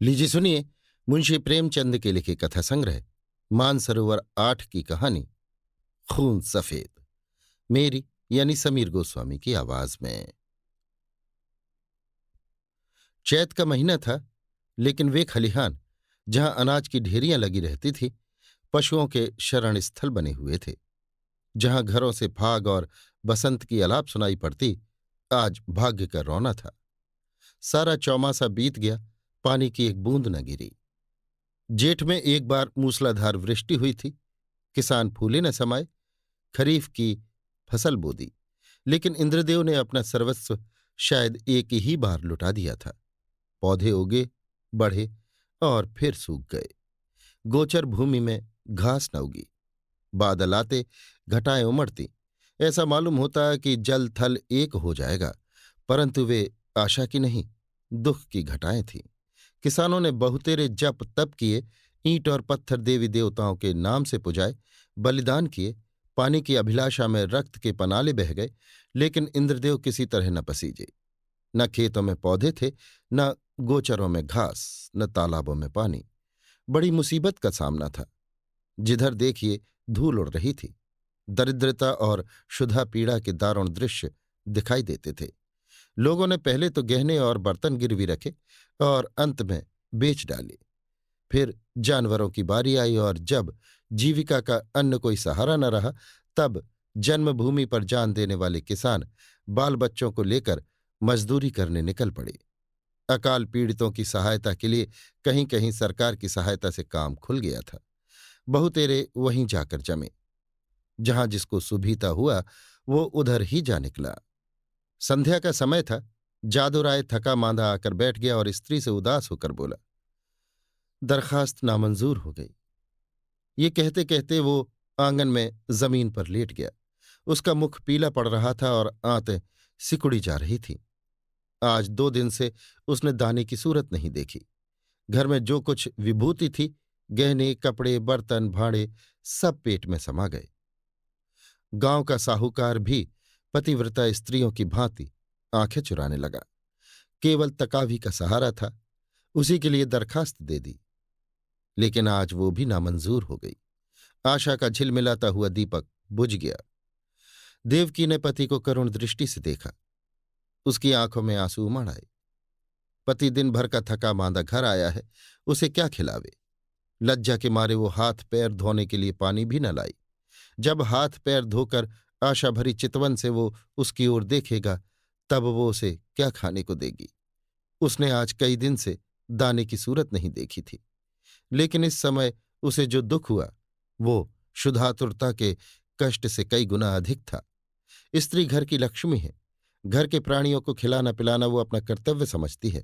लीजिए सुनिए मुंशी प्रेमचंद के लिखे कथा संग्रह मानसरोवर 8 की कहानी खून सफेद। मेरी यानी समीर गोस्वामी की आवाज में। चैत का महीना था, लेकिन वे खलिहान जहां अनाज की ढेरियां लगी रहती थी, पशुओं के शरण स्थल बने हुए थे। जहां घरों से फाग और बसंत की अलाप सुनाई पड़ती, आज भाग्य का रौना था। सारा चौमासा बीत गया, पानी की एक बूंद न गिरी। जेठ में एक बार मूसलाधार वृष्टि हुई थी। किसान फूले न समाये, खरीफ की फसल बो दी, लेकिन इंद्रदेव ने अपना सर्वस्व शायद एक ही बार लुटा दिया था। पौधे उगे, बढ़े और फिर सूख गए। गोचर भूमि में घास न उगी। बादल आते, घटाएं उमड़ती। ऐसा मालूम होता कि जल थल एक हो जाएगा, परंतु वे आशा की नहीं, दुख की घटाएं थीं। किसानों ने बहुतेरे जप तप किए, ईंट और पत्थर देवी देवताओं के नाम से पुजाए, बलिदान किए, पानी की अभिलाषा में रक्त के पनाले बह गए, लेकिन इंद्रदेव किसी तरह न पसीजे। न खेतों में पौधे थे, न गोचरों में घास, न तालाबों में पानी। बड़ी मुसीबत का सामना था। जिधर देखिए धूल उड़ रही थी। दरिद्रता और क्षुधा पीड़ा के दारुण दृश्य दिखाई देते थे। लोगों ने पहले तो गहने और बर्तन गिरवी रखे और अंत में बेच डाले। फिर जानवरों की बारी आई, और जब जीविका का अन्य कोई सहारा न रहा, तब जन्मभूमि पर जान देने वाले किसान बाल बच्चों को लेकर मजदूरी करने निकल पड़े। अकाल पीड़ितों की सहायता के लिए कहीं कहीं सरकार की सहायता से काम खुल गया था। बहुतेरे वहीं जाकर जमे। जहां जिसको सुभीता हुआ वो उधर ही जा निकला। संध्या का समय था। जादू राय थका मांदा आकर बैठ गया और स्त्री से उदास होकर बोला, दरखास्त नामंजूर हो गई। ये कहते कहते वो आंगन में जमीन पर लेट गया। उसका मुख पीला पड़ रहा था और आंतें सिकुड़ी जा रही थी। आज 2 दिन से उसने दाने की सूरत नहीं देखी। घर में जो कुछ विभूति थी, गहने कपड़े बर्तन भांडे, सब पेट में समा गए। गांव का साहूकार भी पतिव्रता स्त्रियों की भांति आंखें चुराने लगा। केवल तकावी का सहारा था, उसी के लिए दरखास्त दे दी, लेकिन आज वो भी नामंजूर हो गई। आशा का झिलमिलाता हुआ दीपक बुझ गया। देवकी ने पति को करुण दृष्टि से देखा। उसकी आंखों में आंसू उमड़ आए। पति दिन भर का थका मांदा घर आया है, उसे क्या खिलावे। लज्जा के मारे वो हाथ पैर धोने के लिए पानी भी न लाई। जब हाथ पैर धोकर आशा भरी चितवन से वो उसकी ओर देखेगा, तब वो उसे क्या खाने को देगी। उसने आज कई दिन से दाने की सूरत नहीं देखी थी, लेकिन इस समय उसे जो दुख हुआ वो क्षुधातुरता के कष्ट से कई गुना अधिक था। स्त्री घर की लक्ष्मी है। घर के प्राणियों को खिलाना पिलाना वो अपना कर्तव्य समझती है,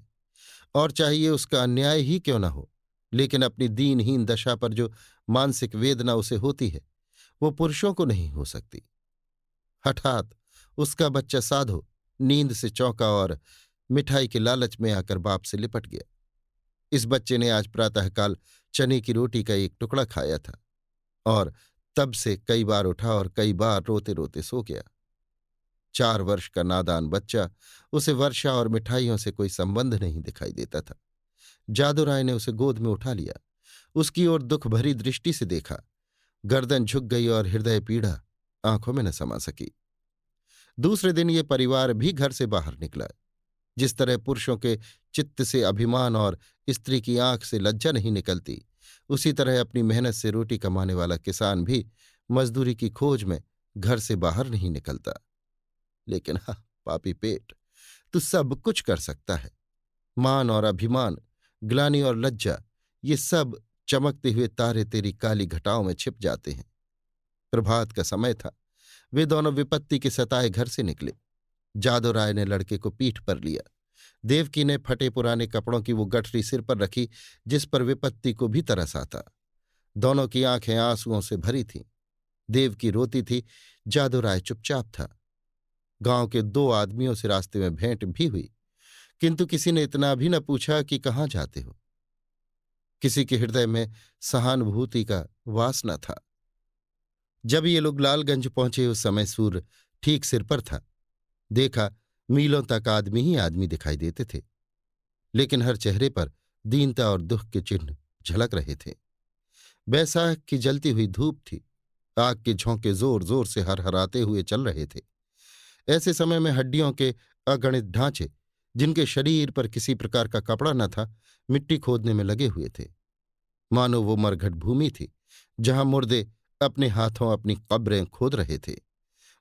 और चाहिए उसका अन्याय ही क्यों न हो, लेकिन अपनी दीनहीन दशा पर जो मानसिक वेदना उसे होती है, वो पुरुषों को नहीं हो सकती। हठात उसका बच्चा साधो नींद से चौंका और मिठाई के लालच में आकर बाप से लिपट गया। इस बच्चे ने आज प्रातःकाल चने की रोटी का एक टुकड़ा खाया था, और तब से कई बार उठा और कई बार रोते रोते सो गया। 4 वर्ष का नादान बच्चा, उसे वर्षा और मिठाइयों से कोई संबंध नहीं दिखाई देता था। जादू राय ने उसे गोद में उठा लिया, उसकी ओर दुख भरी दृष्टि से देखा। गर्दन झुक गई और हृदय पीड़ा आंखों में न समा सकी। दूसरे दिन ये परिवार भी घर से बाहर निकला। जिस तरह पुरुषों के चित्त से अभिमान और स्त्री की आंख से लज्जा नहीं निकलती, उसी तरह अपनी मेहनत से रोटी कमाने वाला किसान भी मजदूरी की खोज में घर से बाहर नहीं निकलता। लेकिन हाँ, पापी पेट, तू सब कुछ कर सकता है। मान और अभिमान, ग्लानि और लज्जा, ये सब चमकते हुए तारे तेरी काली घटाओं में छिप जाते हैं। प्रभात का समय था। वे दोनों विपत्ति के सताए घर से निकले। जादू राय ने लड़के को पीठ पर लिया। देवकी ने फटे पुराने कपड़ों की वो गठरी सिर पर रखी जिस पर विपत्ति को भी तरस आता। दोनों की आंखें आंसुओं से भरी थीं। देवकी रोती थी, जादू राय चुपचाप था। गांव के 2 आदमियों से रास्ते में भेंट भी हुई, किंतु किसी ने इतना भी न पूछा कि कहाँ जाते हो। किसी के हृदय में सहानुभूति का वास न था। जब ये लोग लालगंज पहुंचे, उस समय सूर्य ठीक सिर पर था। देखा, मीलों तक आदमी ही आदमी दिखाई देते थे, लेकिन हर चेहरे पर दीनता और दुख के चिन्ह झलक रहे थे। बैसाख की जलती हुई धूप थी। आग के झोंके जोर जोर से हरहराते हुए चल रहे थे। ऐसे समय में हड्डियों के अगणित ढांचे, जिनके शरीर पर किसी प्रकार का कपड़ा न था, मिट्टी खोदने में लगे हुए थे। मानो वो मरघट भूमि थी, जहां मुर्दे अपने हाथों अपनी कब्रें खोद रहे थे।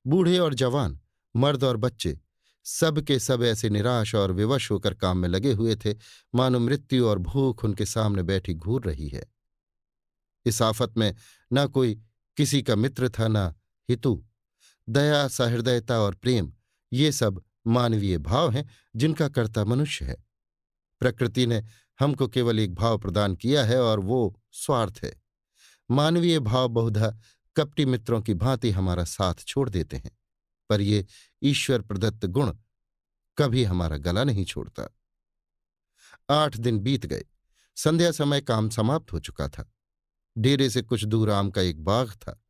बूढ़े और जवान, मर्द और बच्चे, सब के सब ऐसे निराश और विवश होकर काम में लगे हुए थे, मानो मृत्यु और भूख उनके सामने बैठी घूर रही है। इस आफत में न कोई किसी का मित्र था, न हितु। दया, सहृदयता और प्रेम, ये सब मानवीय भाव हैं जिनका कर्ता मनुष्य है। प्रकृति ने हमको केवल एक भाव प्रदान किया है, और वो स्वार्थ है। मानवीय भाव बहुधा कपटी मित्रों की भांति हमारा साथ छोड़ देते हैं, पर ये ईश्वर प्रदत्त गुण कभी हमारा गला नहीं छोड़ता। 8 दिन बीत गए। संध्या समय काम समाप्त हो चुका था। डेरे से कुछ दूर आम का एक बाग था।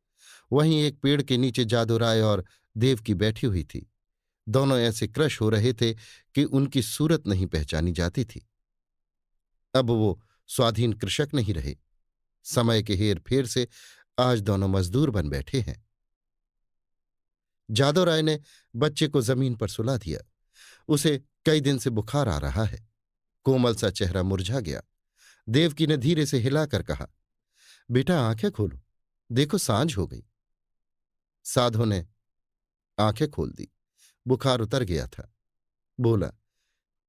वहीं एक पेड़ के नीचे जादूराय और देवकी बैठी हुई थी। दोनों ऐसे क्रश हो रहे थे कि उनकी सूरत नहीं पहचानी जाती थी। अब वो स्वाधीन कृषक नहीं रहे। समय के हेर फेर से आज दोनों मजदूर बन बैठे हैं। जादव राय ने बच्चे को जमीन पर सुला दिया। उसे कई दिन से बुखार आ रहा है। कोमल सा चेहरा मुरझा गया। देवकी ने धीरे से हिलाकर कहा, बेटा आंखें खोलो, देखो सांझ हो गई। साधु ने आंखें खोल दी। बुखार उतर गया था। बोला,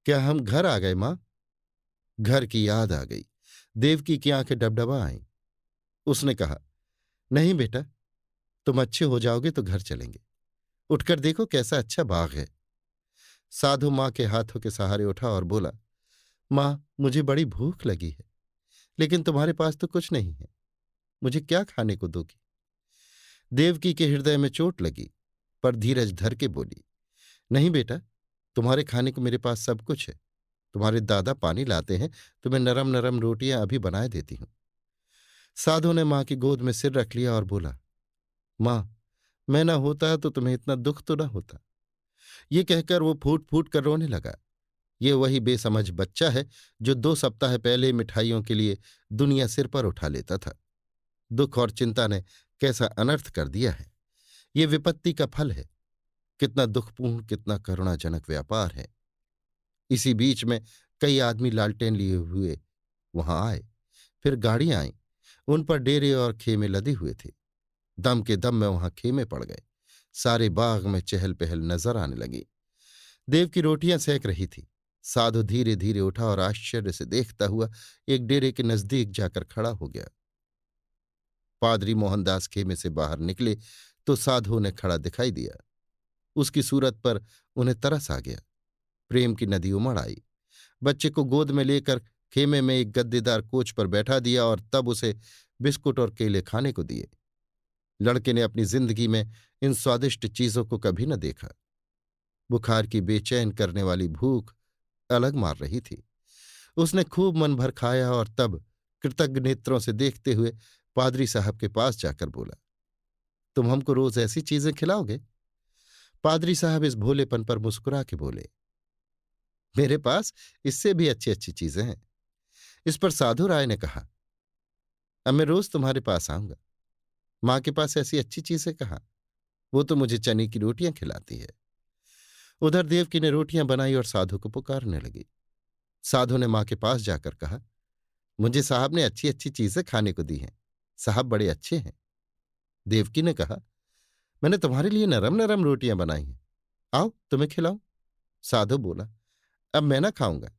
क्या हम घर आ गए मां? घर की याद आ गई। देवकी की आंखें डबडबा आईं। उसने कहा, नहीं बेटा, तुम अच्छे हो जाओगे तो घर चलेंगे। उठकर देखो कैसा अच्छा बाग है। साधु मां के हाथों के सहारे उठा और बोला, मां, मुझे बड़ी भूख लगी है, लेकिन तुम्हारे पास तो कुछ नहीं है। मुझे क्या खाने को दोगी? देवकी के हृदय में चोट लगी, पर धीरज धर के बोली, नहीं बेटा, तुम्हारे खाने को मेरे पास सब कुछ है। तुम्हारे दादा पानी लाते हैं, तुम्हें नरम नरम रोटियां अभी बनाए देती हूं। साधु ने मां की गोद में सिर रख लिया और बोला, मां, मैं ना होता तो तुम्हें इतना दुख तो ना होता। ये कहकर वो फूट फूट कर रोने लगा। ये वही बेसमझ बच्चा है जो 2 सप्ताह पहले मिठाइयों के लिए दुनिया सिर पर उठा लेता था। दुख और चिंता ने कैसा अनर्थ कर दिया है। ये विपत्ति का फल है। कितना दुखपूर्ण, कितना करुणाजनक व्यापार है। इसी बीच में कई आदमी लालटेन लिए हुए वहां आए। फिर गाड़ियां आईं। उन पर डेरे और खेमे लदे हुए थे। दम के दम में वहां खेमे पड़ गए। सारे बाग में चहल पहल नजर आने लगी। देव की रोटियां सेक रही थी। साधु धीरे धीरे उठा और आश्चर्य से देखता हुआ एक डेरे के नजदीक जाकर खड़ा हो गया। पादरी मोहनदास खेमे से बाहर निकले तो साधु ने खड़ा दिखाई दिया। उसकी सूरत पर उन्हें तरस आ गया। प्रेम की नदी उमड़ आई। बच्चे को गोद में लेकर खेमे में एक गद्देदार कोच पर बैठा दिया और तब उसे बिस्कुट और केले खाने को दिए। लड़के ने अपनी जिंदगी में इन स्वादिष्ट चीजों को कभी न देखा। बुखार की बेचैन करने वाली भूख अलग मार रही थी। उसने खूब मन भर खाया और तब कृतज्ञ नेत्रों से देखते हुए पादरी साहब के पास जाकर बोला, तुम हमको रोज ऐसी चीजें खिलाओगे? पादरी साहब इस भोलेपन पर मुस्कुरा के बोले, मेरे पास इससे भी अच्छी अच्छी चीजें हैं। इस पर साधु राय ने कहा, अब मैं रोज तुम्हारे पास आऊंगा। मां के पास ऐसी अच्छी चीजें कहाँ? वो तो मुझे चने की रोटियां खिलाती है। उधर देवकी ने रोटियां बनाई और साधु को पुकारने लगी। साधु ने मां के पास जाकर कहा, मुझे साहब ने अच्छी अच्छी चीजें खाने को दी हैं। साहब बड़े अच्छे हैं। देवकी ने कहा, मैंने तुम्हारे लिए नरम नरम रोटियां बनाई हैं, आओ तुम्हें खिलाऊं। साधु बोला, अब मैं ना खाऊंगा।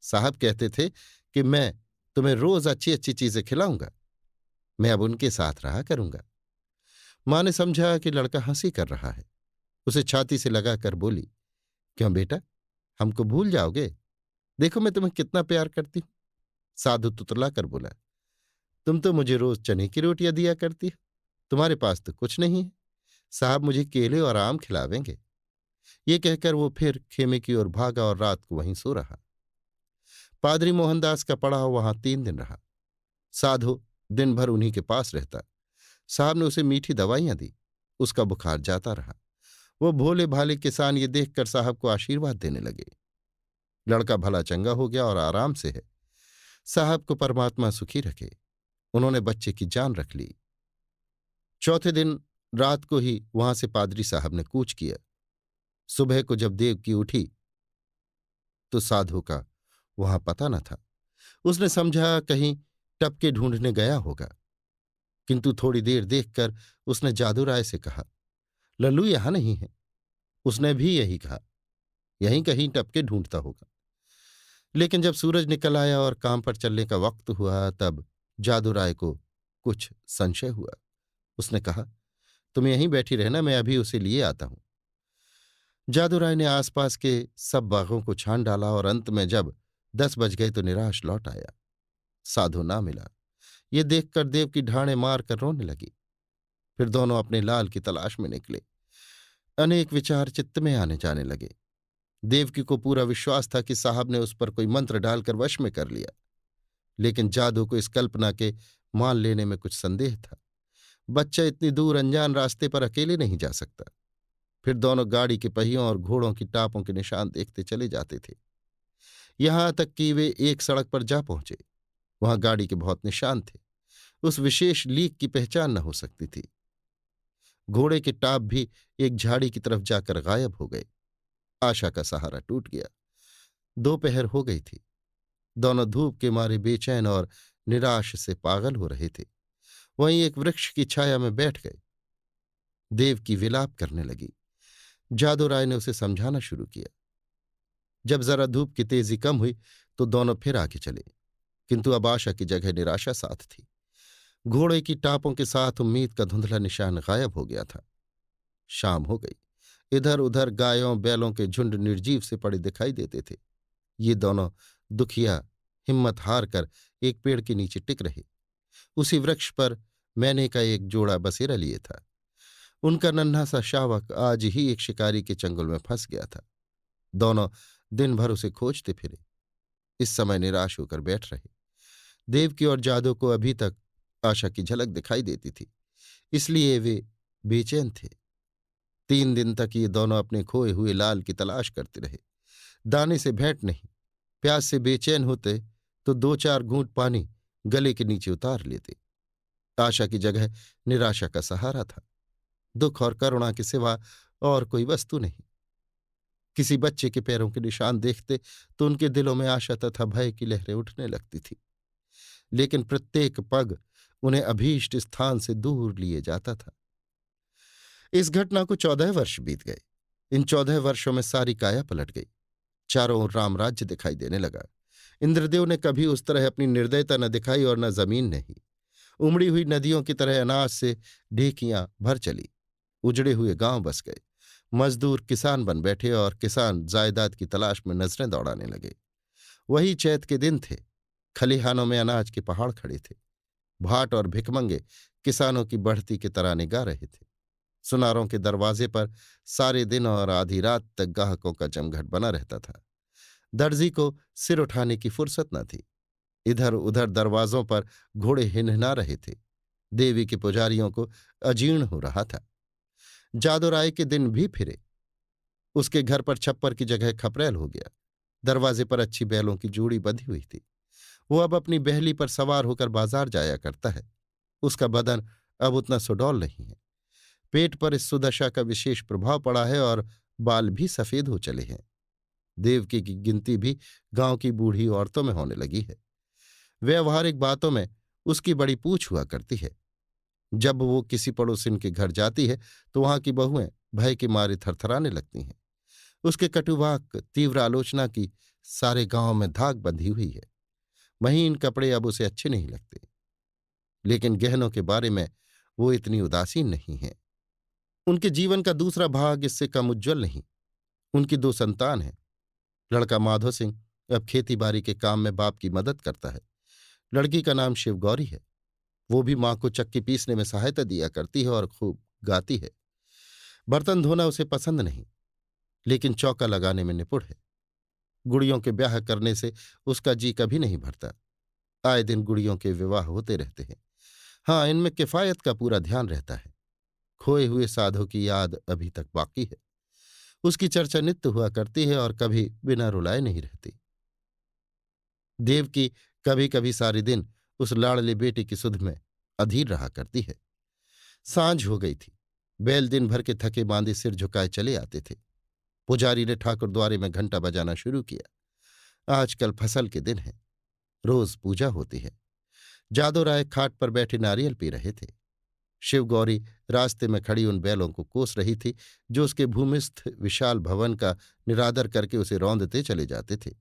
साहब कहते थे कि मैं तुम्हें रोज अच्छी अच्छी चीजें खिलाऊंगा। मैं अब उनके साथ रहा करूंगा। मां ने समझा कि लड़का हंसी कर रहा है। उसे छाती से लगाकर बोली, क्यों बेटा, हमको भूल जाओगे? देखो मैं तुम्हें कितना प्यार करती हूं। साधु तुतला कर बोला, तुम तो मुझे रोज चने की रोटियां दिया करती हो। तुम्हारे पास तो कुछ नहीं है। साहब मुझे केले और आम खिलावेंगे। ये कहकर वो फिर खेमे की ओर भागा और रात को वहीं सो रहा। पादरी मोहनदास का पड़ाव वहां 3 दिन रहा। साधु दिन भर उन्हीं के पास रहता। साहब ने उसे मीठी दवाइयां दी। उसका बुखार जाता रहा। वो भोले भाले किसान ये देखकर साहब को आशीर्वाद देने लगे। लड़का भला चंगा हो गया और आराम से है। साहब को परमात्मा सुखी रखे। उन्होंने बच्चे की जान रख ली। चौथे दिन रात को ही वहां से पादरी साहब ने कूच किया। सुबह को जब देवकी उठी तो साधु का वहां पता न था। उसने समझा कहीं टपके ढूंढने गया होगा, किंतु थोड़ी देर देखकर उसने जादूराय से कहा, लल्लू यहां नहीं है। उसने भी यही कहा, यहीं कहीं टपके ढूंढता होगा। लेकिन जब सूरज निकल आया और काम पर चलने का वक्त हुआ, तब जादूराय को कुछ संशय हुआ। उसने कहा, तुम यहीं बैठी रहना, मैं अभी उसे लिए आता हूं। जादूराय ने आसपास के सब बागों को छान डाला और अंत में जब 10 बज गए तो निराश लौट आया। साधु ना मिला। ये देखकर देव की ढांडें मार कर रोने लगी। फिर दोनों अपने लाल की तलाश में निकले। अनेक विचार चित्त में आने जाने लगे। देवकी को पूरा विश्वास था कि साहब ने उस पर कोई मंत्र डालकर वश में कर लिया, लेकिन जादू को इस कल्पना के मान लेने में कुछ संदेह था। बच्चा इतनी दूर अनजान रास्ते पर अकेले नहीं जा सकता। फिर दोनों गाड़ी के पहियों और घोड़ों की टापों के निशान देखते चले जाते थे, यहां तक कि वे एक सड़क पर जा पहुंचे। वहां गाड़ी के बहुत निशान थे। उस विशेष लीक की पहचान न हो सकती थी। घोड़े के टाप भी एक झाड़ी की तरफ जाकर गायब हो गए। आशा का सहारा टूट गया। दोपहर हो गई थी। दोनों धूप के मारे बेचैन और निराश से पागल हो रहे थे। वहीं एक वृक्ष की छाया में बैठ गए। देव की विलाप करने लगी। जादूराय ने उसे समझाना शुरू किया। जब जरा धूप की तेजी कम हुई तो दोनों फिर आगे चले, किंतु अब आशा की जगह निराशा साथ थी। घोड़े की टापों के साथ उम्मीद का धुंधला निशान गायब हो गया था। शाम हो गई। इधर उधर गायों बैलों के झुंड निर्जीव से पड़े दिखाई देते थे। ये दोनों दुखिया हिम्मत हार कर एक पेड़ के नीचे टिक रहे। उसी वृक्ष पर मैने का एक जोड़ा बसेरा लिए था। उनका नन्हा सा शावक आज ही एक शिकारी के चंगुल में फंस गया था। दोनों दिन भर उसे खोजते फिरे। इस समय निराश होकर बैठ रहे। देवकी और जादू को अभी तक आशा की झलक दिखाई देती थी, इसलिए वे बेचैन थे। 3 दिन तक ये दोनों अपने खोए हुए लाल की तलाश करते रहे। दाने से भेंट नहीं, प्यास से बेचैन होते तो 2-4 घूंट पानी गले के नीचे उतार लेते। आशा की जगह निराशा का सहारा था। दुख और करुणा के सिवा और कोई वस्तु नहीं। किसी बच्चे के पैरों के निशान देखते तो उनके दिलों में आशा तथा भय की लहरें उठने लगती थी, लेकिन प्रत्येक पग उन्हें अभीष्ट स्थान से दूर लिए जाता था। इस घटना को 14 वर्ष बीत गए। इन 14 वर्षों में सारी काया पलट गई। चारों ओर रामराज्य दिखाई देने लगा। इंद्रदेव ने कभी उस तरह अपनी निर्दयता न दिखाई और न जमीन ने ही। उमड़ी हुई नदियों की तरह अनाज से ढेकियां भर चली। उजड़े हुए गांव बस गए। मजदूर किसान बन बैठे और किसान जायदाद की तलाश में नजरें दौड़ाने लगे। वही चैत के दिन थे। खलिहानों में अनाज के पहाड़ खड़े थे। भाट और भिखमंगे किसानों की बढ़ती के तराने गा रहे थे। सुनारों के दरवाजे पर सारे दिन और आधी रात तक गाहकों का जमघट बना रहता था। दर्जी को सिर उठाने की फुर्सत न थी। इधर उधर दरवाजों पर घोड़े हिनहिना रहे थे। देवी के पुजारियों को अजीर्ण हो रहा था। जादूराय के दिन भी फिरे। उसके घर पर छप्पर की जगह खपरेल हो गया। दरवाजे पर अच्छी बैलों की जोड़ी बंधी हुई थी। वो अब अपनी बहली पर सवार होकर बाजार जाया करता है। उसका बदन अब उतना सुडौल नहीं है। पेट पर इस सुदशा का विशेष प्रभाव पड़ा है और बाल भी सफेद हो चले हैं। देवकी की गिनती भी गांव की बूढ़ी औरतों में होने लगी है। व्यवहारिक बातों में उसकी बड़ी पूछ हुआ करती है। जब वो किसी पड़ोसिन के घर जाती है तो वहां की बहुएं भय के मारे थरथराने लगती हैं। उसके कटुवाक तीव्र आलोचना की सारे गांव में धाक बंधी हुई है। महीन कपड़े अब उसे अच्छे नहीं लगते, लेकिन गहनों के बारे में वो इतनी उदासीन नहीं है। उनके जीवन का दूसरा भाग इससे कम उज्ज्वल नहीं। उनकी 2 संतान हैं। लड़का माधो सिंह अब खेतीबाड़ी के काम में बाप की मदद करता है। लड़की का नाम शिवगौरी है। वो भी मां को चक्की पीसने में सहायता दिया करती है और खूब गाती है। बर्तन धोना उसे पसंद नहीं, लेकिन चौका लगाने में निपुण है। गुड़ियों के ब्याह करने से उसका जी कभी नहीं भरता। आए दिन गुड़ियों के विवाह होते रहते हैं। हाँ, इनमें किफायत का पूरा ध्यान रहता है। खोए हुए साधु की याद अभी तक बाकी है। उसकी चर्चा नित्य हुआ करती है और कभी बिना रुलाए नहीं रहती। देव की कभी कभी सारे दिन उस लाड़ले बेटे की सुध में अधीर रहा करती है। सांझ हो गई थी। बैल दिन भर के थके बांधे सिर झुकाए चले आते थे। पुजारी ने ठाकुर द्वारे में घंटा बजाना शुरू किया। आजकल फसल के दिन है, रोज पूजा होती है। जादू राय खाट पर बैठे नारियल पी रहे थे। शिव गौरी रास्ते में खड़ी उन बैलों को कोस रही थी जो उसके भूमिस्थ विशाल भवन का निरादर करके उसे रौंदते चले जाते थे।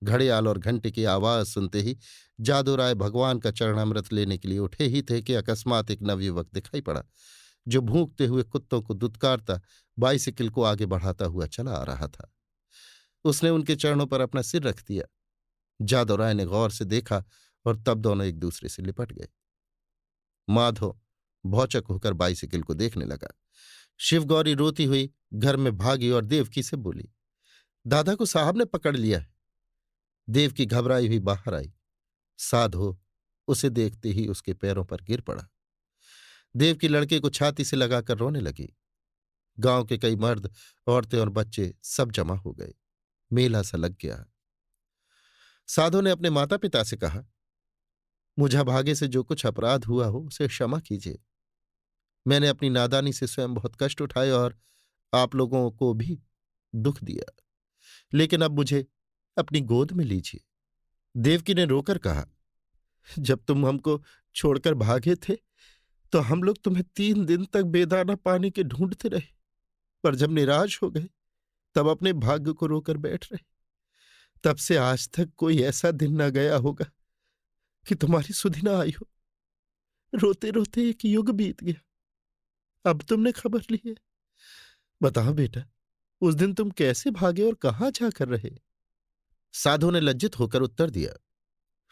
घड़ियाल और घंटे की आवाज सुनते ही जादू राय भगवान का चरणामृत लेने के लिए उठे ही थे कि अकस्मात एक नवयुवक दिखाई पड़ा, जो भूंकते हुए कुत्तों को दुत्कारता बाइसिकल को आगे बढ़ाता हुआ चला आ रहा था। उसने उनके चरणों पर अपना सिर रख दिया। जादू राय ने गौर से देखा और तब दोनों एक दूसरे से लिपट गए। माधो भौचक होकर बाइसिकल को देखने लगा। शिवगौरी रोती हुई घर में भागी और देवकी से बोली, दादा को साहब ने पकड़ लिया है। देवकी घबराई हुई बाहर आई। साधो उसे देखते ही उसके पैरों पर गिर पड़ा। देवकी लड़के को छाती से लगाकर रोने लगी। गांव के कई मर्द, औरतें और बच्चे सब जमा हो गए। मेला सा लग गया। साधो ने अपने माता पिता से कहा, मुझा भागे से जो कुछ अपराध हुआ हो उसे क्षमा कीजिए। मैंने अपनी नादानी से स्वयं बहुत कष्ट उठाए और आप लोगों को भी दुख दिया, लेकिन अब मुझे अपनी गोद में लीजिए। देवकी ने रोकर कहा, जब तुम हमको छोड़कर भागे थे तो हम लोग तुम्हें 3 दिन तक बेदाना पानी के ढूंढते रहे, पर जब निराश हो गए तब अपने भाग्य को रोकर बैठ रहे। तब से आज तक कोई ऐसा दिन न गया होगा कि तुम्हारी सुधि ना आई हो। रोते रोते एक युग बीत गया, अब तुमने खबर ली है। बताओ बेटा, उस दिन तुम कैसे भागे और कहाँ जाकर रहे? साधु ने लज्जित होकर उत्तर दिया,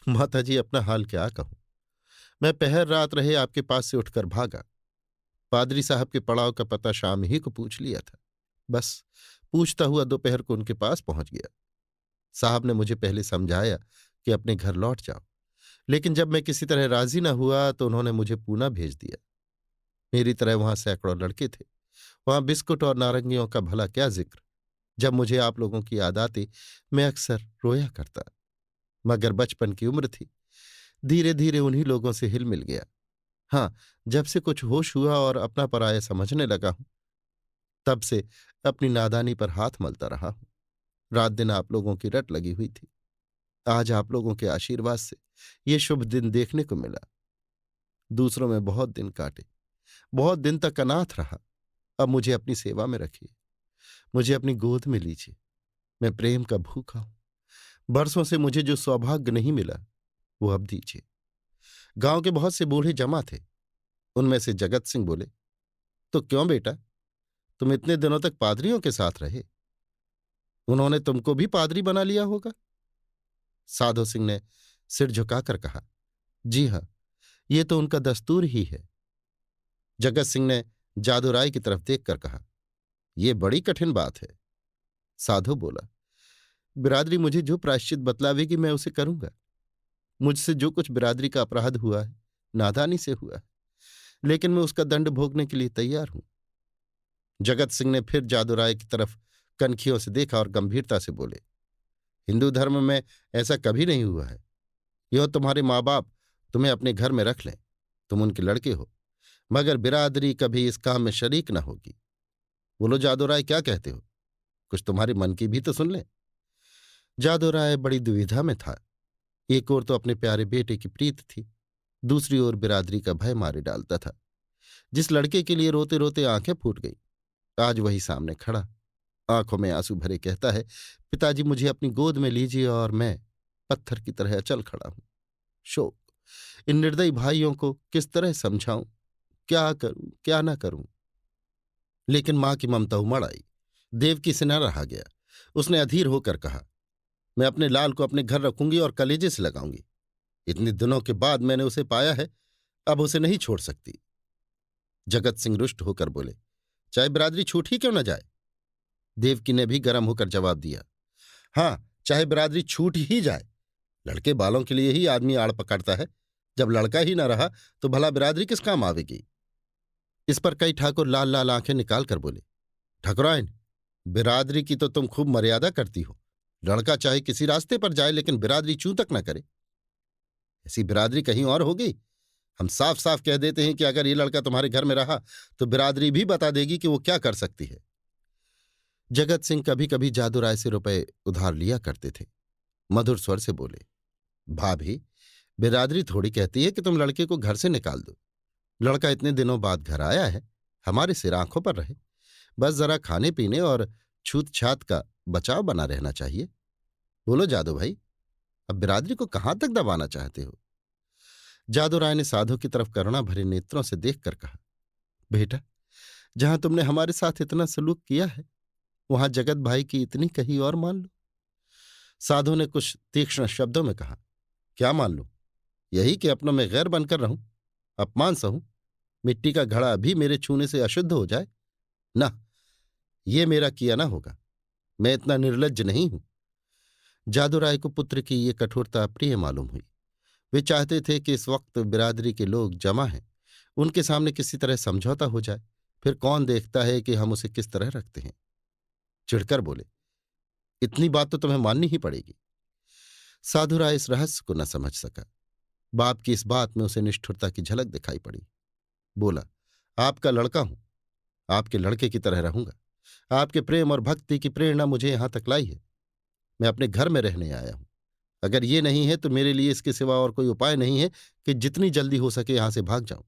माताजी अपना हाल क्या कहूं। मैं पहर रात रहे आपके पास से उठकर भागा। पादरी साहब के पड़ाव का पता शाम ही को पूछ लिया था। बस पूछता हुआ दोपहर को उनके पास पहुंच गया। साहब ने मुझे पहले समझाया कि अपने घर लौट जाओ, लेकिन जब मैं किसी तरह राजी न हुआ तो उन्होंने मुझे पूना भेज दिया। मेरी तरह वहां सैकड़ों लड़के थे। वहां बिस्कुट और नारंगियों का भला क्या जिक्र। जब मुझे आप लोगों की याद आती मैं अक्सर रोया करता, मगर बचपन की उम्र थी। धीरे धीरे उन्हीं लोगों से हिल मिल गया। हाँ, जब से कुछ होश हुआ और अपना पराया समझने लगा हूं, तब से अपनी नादानी पर हाथ मलता रहा हूं। रात दिन आप लोगों की रट लगी हुई थी। आज आप लोगों के आशीर्वाद से ये शुभ दिन देखने को मिला। दूसरों में बहुत दिन काटे, बहुत दिन तक अनाथ रहा। अब मुझे अपनी सेवा में रखिए, मुझे अपनी गोद में लीजिए। मैं प्रेम का भूखा हूं। बरसों से मुझे जो सौभाग्य नहीं मिला वो अब दीजिए। गांव के बहुत से बूढ़े जमा थे। उनमें से जगत सिंह बोले, तो क्यों बेटा, तुम इतने दिनों तक पादरियों के साथ रहे, उन्होंने तुमको भी पादरी बना लिया होगा? साधु सिंह ने सिर झुकाकर कहा, जी हां, ये तो उनका दस्तूर ही है। जगत सिंह ने जादू राय की तरफ देखकर कहा, यह बड़ी कठिन बात है। साधु बोला, बिरादरी मुझे जो प्रायश्चित बतलावेगी मैं उसे करूंगा। मुझसे जो कुछ बिरादरी का अपराध हुआ है नादानी से हुआ है, लेकिन मैं उसका दंड भोगने के लिए तैयार हूं। जगत सिंह ने फिर जादू राय की तरफ कनखियों से देखा और गंभीरता से बोले, हिंदू धर्म में ऐसा कभी नहीं हुआ है। यो तुम्हारे माँ बाप तुम्हें अपने घर में रख लें, तुम उनके लड़के हो, मगर बिरादरी कभी इस काम में शरीक न होगी। बोलो जादू राय, क्या कहते हो? कुछ तुम्हारे मन की भी तो सुन लें। जादू राय बड़ी दुविधा में था। एक ओर तो अपने प्यारे बेटे की प्रीत थी, दूसरी ओर बिरादरी का भय मारे डालता था। जिस लड़के के लिए रोते रोते आंखें फूट गई, आज वही सामने खड़ा, आंखों में आंसू भरे कहता है, पिताजी मुझे अपनी गोद में लीजिए, और मैं पत्थर की तरह अचल खड़ा हूं। शोक, इन निर्दयी भाइयों को किस तरह समझाऊं, क्या करूं क्या ना करूं। लेकिन मां की ममता उमड़ आई। देवकी से न रहा गया। उसने अधीर होकर कहा, मैं अपने लाल को अपने घर रखूंगी और कलेजे से लगाऊंगी। इतने दिनों के बाद मैंने उसे पाया है, अब उसे नहीं छोड़ सकती। जगत सिंह रुष्ट होकर बोले, चाहे बिरादरी छूट ही क्यों न जाए। देवकी ने भी गर्म होकर जवाब दिया, हां, चाहे बिरादरी छूट ही जाए। लड़के बालों के लिए ही आदमी आड़ पकड़ता है, जब लड़का ही न रहा तो भला बिरादरी किस काम आवेगी। इस पर कई ठाकुर लाल लाल आंखें निकाल कर बोले, ठाकुरायन, बिरादरी की तो तुम खूब मर्यादा करती हो। लड़का चाहे किसी रास्ते पर जाए, लेकिन बिरादरी चूं तक न करे। ऐसी बिरादरी कहीं और होगी? हम साफ साफ कह देते हैं कि अगर ये लड़का तुम्हारे घर में रहा तो बिरादरी भी बता देगी कि वो क्या कर सकती है। जगत सिंह कभी कभी जादू राय से रुपए उधार लिया करते थे। मधुर स्वर से बोले, भाभी, बिरादरी थोड़ी कहती है कि तुम लड़के को घर से निकाल दो। लड़का इतने दिनों बाद घर आया है, हमारे सिर आंखों पर रहे। बस जरा खाने पीने और छूत छात का बचाव बना रहना चाहिए। बोलो जादू भाई, अब बिरादरी को कहां तक दबाना चाहते हो? जादू राय ने साधु की तरफ करुणा भरे नेत्रों से देखकर कहा, बेटा, जहां तुमने हमारे साथ इतना सलूक किया है, वहां जगत भाई की इतनी कही और मान लो। साधु ने कुछ तीक्ष्ण शब्दों में कहा, क्या मान लूं? यही कि अपनों में गैर बनकर रहूं, अपमान सहूं, मिट्टी का घड़ा भी मेरे छूने से अशुद्ध हो जाए? ना, ये मेरा किया ना होगा। मैं इतना निर्लज्ज नहीं हूं। जादूराय को पुत्र की ये कठोरता प्रिय मालूम हुई। वे चाहते थे कि इस वक्त बिरादरी के लोग जमा हैं, उनके सामने किसी तरह समझौता हो जाए। फिर कौन देखता है कि हम उसे किस तरह रखते हैं। चिढ़कर बोले, इतनी बात तो तुम्हें माननी ही पड़ेगी। साधुराय इस रहस्य को न समझ सका। बाप की इस बात में उसे निष्ठुरता की झलक दिखाई पड़ी। बोला, आपका लड़का हूं, आपके लड़के की तरह रहूंगा। आपके प्रेम और भक्ति की प्रेरणा मुझे यहां तक लाई है। मैं अपने घर में रहने आया हूं। अगर ये नहीं है तो मेरे लिए इसके सिवा और कोई उपाय नहीं है कि जितनी जल्दी हो सके यहां से भाग जाऊं।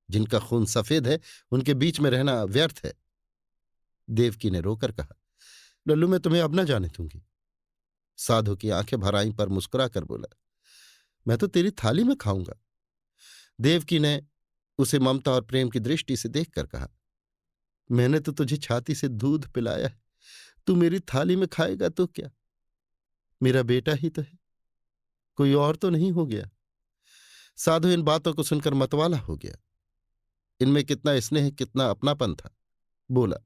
जिनका खून सफेद है उनके बीच में रहना व्यर्थ है। देवकी ने रोकर कहा, लल्लू, मैं तुम्हें अब न जाने दूंगी। साधु की आंखें भर आईं पर मुस्कुरा कर बोला, मैं तो तेरी थाली में खाऊंगा। देवकी ने उसे ममता और प्रेम की दृष्टि से देखकर कहा, मैंने तो तुझे छाती से दूध पिलाया है, तू मेरी थाली में खाएगा तो क्या? मेरा बेटा ही तो है, कोई और तो नहीं हो गया। साधु इन बातों को सुनकर मतवाला हो गया। इनमें कितना स्नेह, कितना अपनापन था। बोला,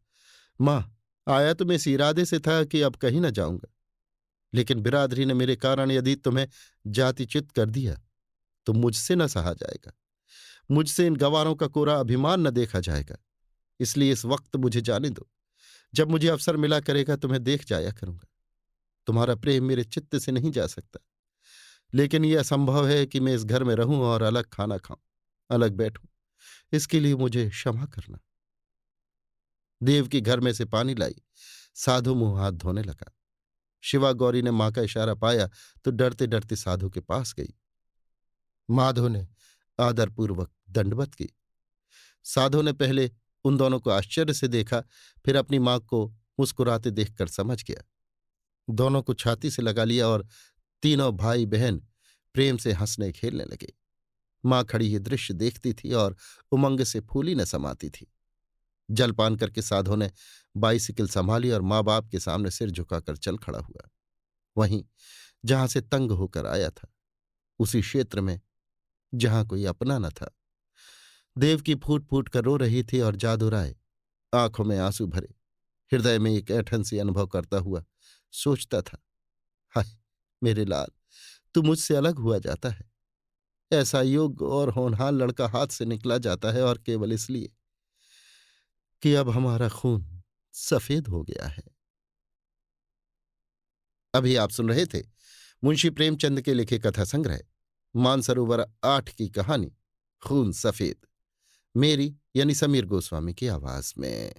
मां, आया तो मैं इस इरादे से था कि अब कहीं न जाऊंगा, लेकिन बिरादरी ने मेरे कारण यदि तुम्हें जातिच्युत कर दिया तो मुझसे न सहा जाएगा। मुझसे इन गवारों का कोरा अभिमान न देखा जाएगा। इसलिए इस वक्त मुझे जाने दो। जब मुझे अवसर मिला करेगा तुम्हें देख जाया करूंगा। तुम्हारा प्रेम मेरे चित्त से नहीं जा सकता, लेकिन यह असंभव है कि मैं इस घर में रहूं और अलग खाना खाऊं, अलग बैठूं। इसके लिए मुझे क्षमा करना। देव की घर में से पानी लाई। साधु मुंह हाथ धोने लगा। शिवा गौरी ने मां का इशारा पाया तो डरते डरते साधु के पास गई। माधो ने आदरपूर्वक दंडवत की। साधु ने पहले उन दोनों को आश्चर्य से देखा, फिर अपनी मां को मुस्कुराते देखकर समझ गया। दोनों को छाती से लगा लिया और तीनों भाई बहन प्रेम से हंसने खेलने लगे। मां खड़ी ये दृश्य देखती थी और उमंग से फूली न समाती थी। जलपान करके साधु ने बाइसिकल संभाली और माँ बाप के सामने सिर झुकाकर चल खड़ा हुआ। वहीं जहां से तंग होकर आया था, उसी क्षेत्र में जहां कोई अपना न था। देवकी फूट फूट कर रो रही थी और जादू राय आंखों में आंसू भरे, हृदय में एक ऐंठन सी अनुभव करता हुआ सोचता था, हाय मेरे लाल, तू मुझसे अलग हुआ जाता है। ऐसा योग्य और होनहार लड़का हाथ से निकला जाता है, और केवल इसलिए कि अब हमारा खून सफेद हो गया है। अभी आप सुन रहे थे मुंशी प्रेमचंद के लिखे कथा संग्रह मानसरोवर 8 की कहानी खून सफेद, मेरी यानी समीर गोस्वामी की आवाज में।